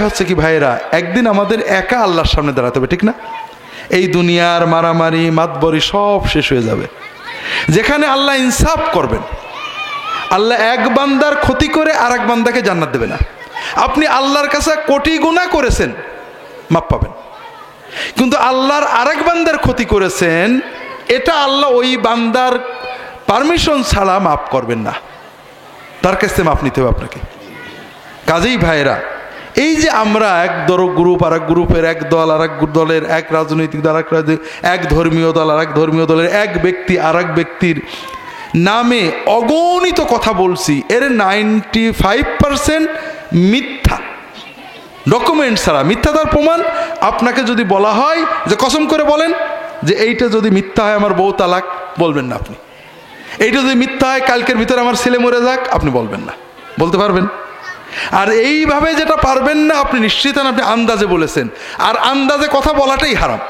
হচ্ছে কি ভাইরা, একদিন আমাদের একা আল্লাহর সামনে দাঁড়াতে হবে, ঠিক না? এই দুনিয়ার মারামারি মাতবরি সব শেষ হয়ে যাবে, যেখানে আল্লাহ ইনসাফ করবেন। আল্লাহ এক বান্দার ক্ষতি করে আর এক বান্দাকে জান্নাত দেবে না। আপনি আল্লাহর কাছে কোটি গুনাহ করেছেন, মাপ পাবেন, কিন্তু আল্লাহর আরেক বান্দার ক্ষতি করেছেন, এটা আল্লাহ ওই বান্দার পারমিশন ছাড়া মাফ করবেন না, তার কাছে মাপ নিতে হবে আপনাকে। কাজেই ভাইরা, এই যে আমরা এক গ্রুপ আর এক গ্রুপের, এক দল আর এক দলের, এক রাজনৈতিক দল আর এক ধর্মীয় দল আর এক ধর্মীয় দলের, এক ব্যক্তি আর এক ব্যক্তির নামে অগণিত কথা বলছি, এর 95% মিথ্যা, ডকুমেন্ট ছাড়া, মিথ্যাটার প্রমাণ। আপনাকে যদি বলা হয় যে কসম করে বলেন যে এইটা যদি মিথ্যা হয় আমার বউ তালাক, বলবেন না আপনি। এইটা যদি মিথ্যা হয় কালকের ভিতরে আমার ছেলে মরে যাক, আপনি বলবেন না, বলতে পারবেন? আর এইভাবে যেটা পারবেন না, আপনি নিশ্চিত আপনি আন্দাজে বলেছেন, আর আন্দাজে কথা বলাটাই হারাম।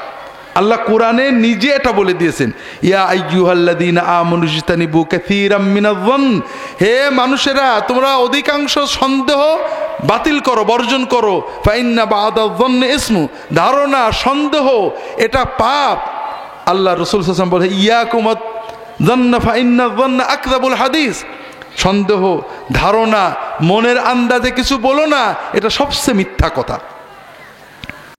আল্লাহ কোরআনে নিজে এটা বলে দিয়েছেন, ইয়া আইয়ুহাল্লাযীনা আমানু ইজতানিবু কাসীরাম মিনায-যন্ন, হে মানুষেরা তোমরা অধিকাংশ সন্দেহ বাতিল করো, বর্জন করো। ফা ইন্না বা'দায-যন্নি ইসমু, ধারণা সন্দেহ এটা পাপ। আল্লাহ রাসূল সাল্লাল্লাহু আলাইহি ওয়াসাল্লাম বলে ইয়াকুমুয যন্না ফা ইন্নায-যন্না আকযাবুল হাদিস, সন্দেহ ধারণা মনের আন্দাজে কিছু বলো না, এটা সবচেয়ে মিথ্যা কথা।